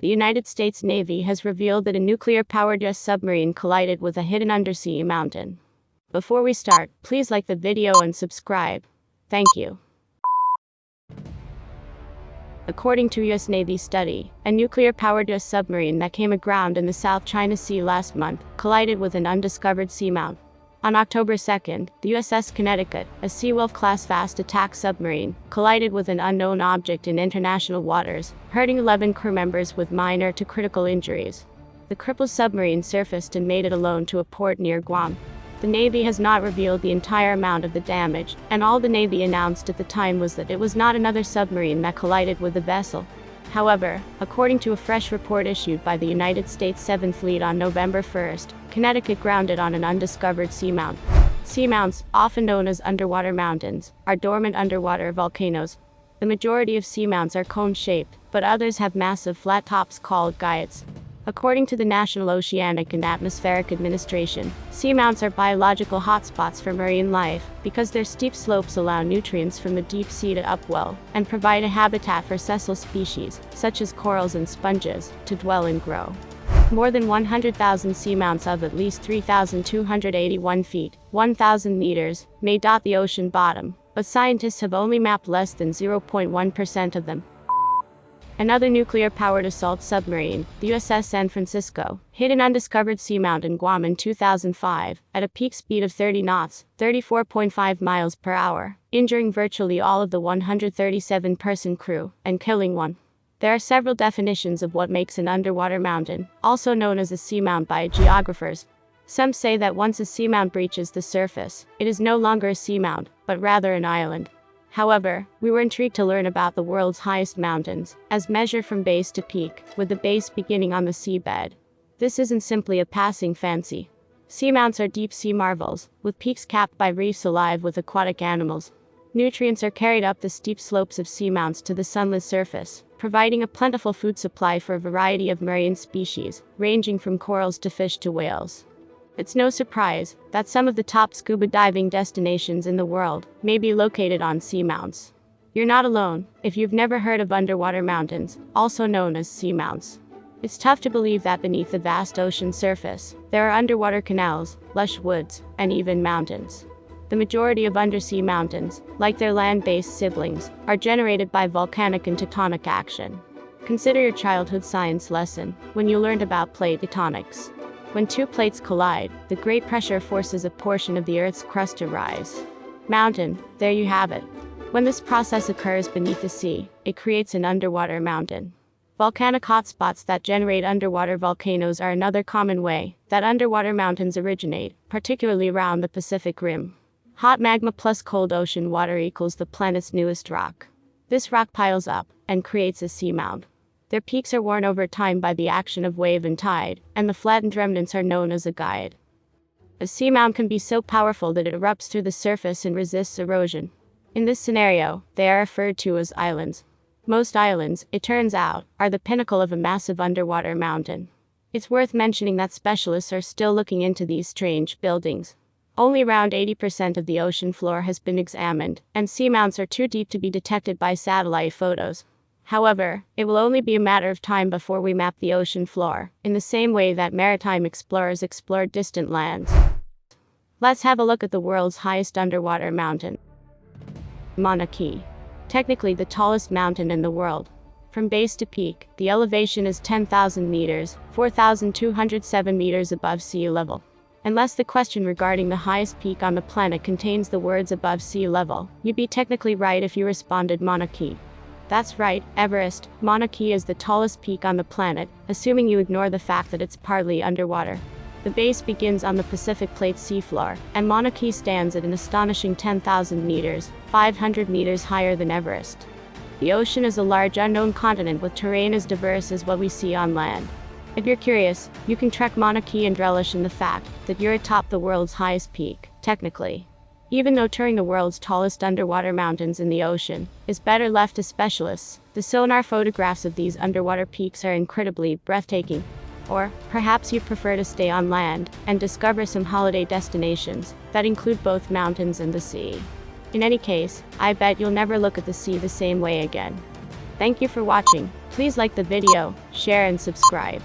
The United States Navy has revealed that a nuclear-powered U.S. submarine collided with a hidden undersea mountain. Before we start, please like the video and subscribe. Thank you. According to U.S. Navy study, a nuclear-powered U.S. submarine that came aground in the South China Sea last month collided with an undiscovered seamount. On October 2nd, the USS Connecticut, a Seawolf-class fast attack submarine, collided with an unknown object in international waters, hurting 11 crew members with minor to critical injuries. The crippled submarine surfaced and made it alone to a port near Guam. The Navy has not revealed the entire amount of the damage, and all the Navy announced at the time was that it was not another submarine that collided with the vessel. However, according to a fresh report issued by the United States 7th Fleet on November 1st, Connecticut grounded on an undiscovered seamount. Seamounts, often known as underwater mountains, are dormant underwater volcanoes. The majority of seamounts are cone-shaped, but others have massive flat tops called guyets. According to the National Oceanic and Atmospheric Administration, seamounts are biological hotspots for marine life because their steep slopes allow nutrients from the deep sea to upwell and provide a habitat for sessile species, such as corals and sponges, to dwell and grow. More than 100,000 seamounts of at least 3,281 feet, 1,000 meters, may dot the ocean bottom, but scientists have only mapped less than 0.1% of them. Another nuclear-powered assault submarine, the USS San Francisco, hit an undiscovered seamount in Guam in 2005, at a peak speed of 30 knots, 34.5 miles per hour, injuring virtually all of the 137-person crew, and killing one. There are several definitions of what makes an underwater mountain, also known as a seamount by geographers. Some say that once a seamount breaches the surface, it is no longer a seamount, but rather an island. However, we were intrigued to learn about the world's highest mountains, as measured from base to peak, with the base beginning on the seabed. This isn't simply a passing fancy. Seamounts are deep-sea marvels, with peaks capped by reefs alive with aquatic animals. Nutrients are carried up the steep slopes of seamounts to the sunless surface, providing a plentiful food supply for a variety of marine species, ranging from corals to fish to whales. It's no surprise that some of the top scuba diving destinations in the world may be located on seamounts. You're not alone if you've never heard of underwater mountains, also known as seamounts. It's tough to believe that beneath the vast ocean surface, there are underwater canals, lush woods, and even mountains. The majority of undersea mountains, like their land-based siblings, are generated by volcanic and tectonic action. Consider your childhood science lesson when you learned about plate tectonics. When two plates collide, the great pressure forces a portion of the Earth's crust to rise. Mountain, there you have it. When this process occurs beneath the sea, it creates an underwater mountain. Volcanic hotspots that generate underwater volcanoes are another common way that underwater mountains originate, particularly around the Pacific Rim. Hot magma plus cold ocean water equals the planet's newest rock. This rock piles up and creates a seamount. Their peaks are worn over time by the action of wave and tide, and the flattened remnants are known as a guyet. A seamount can be so powerful that it erupts through the surface and resists erosion. In this scenario, they are referred to as islands. Most islands, it turns out, are the pinnacle of a massive underwater mountain. It's worth mentioning that specialists are still looking into these strange buildings. Only around 80% of the ocean floor has been examined, and seamounts are too deep to be detected by satellite photos. However, it will only be a matter of time before we map the ocean floor, in the same way that maritime explorers explored distant lands. Let's have a look at the world's highest underwater mountain. Mauna Kea. Technically the tallest mountain in the world. From base to peak, the elevation is 10,000 meters, 4,207 meters above sea level. Unless the question regarding the highest peak on the planet contains the words above sea level, you'd be technically right if you responded Mauna Kea. That's right, Everest. Mauna Kea is the tallest peak on the planet, assuming you ignore the fact that it's partly underwater. The base begins on the Pacific Plate seafloor, and Mauna Kea stands at an astonishing 10,000 meters, 500 meters higher than Everest. The ocean is a large unknown continent with terrain as diverse as what we see on land. If you're curious, you can trek Mauna Kea and relish in the fact that you're atop the world's highest peak, technically. Even though touring the world's tallest underwater mountains in the ocean is better left to specialists, the sonar photographs of these underwater peaks are incredibly breathtaking. Or, perhaps you prefer to stay on land and discover some holiday destinations that include both mountains and the sea. In any case, I bet you'll never look at the sea the same way again. Thank you for watching. Please like the video, share and subscribe.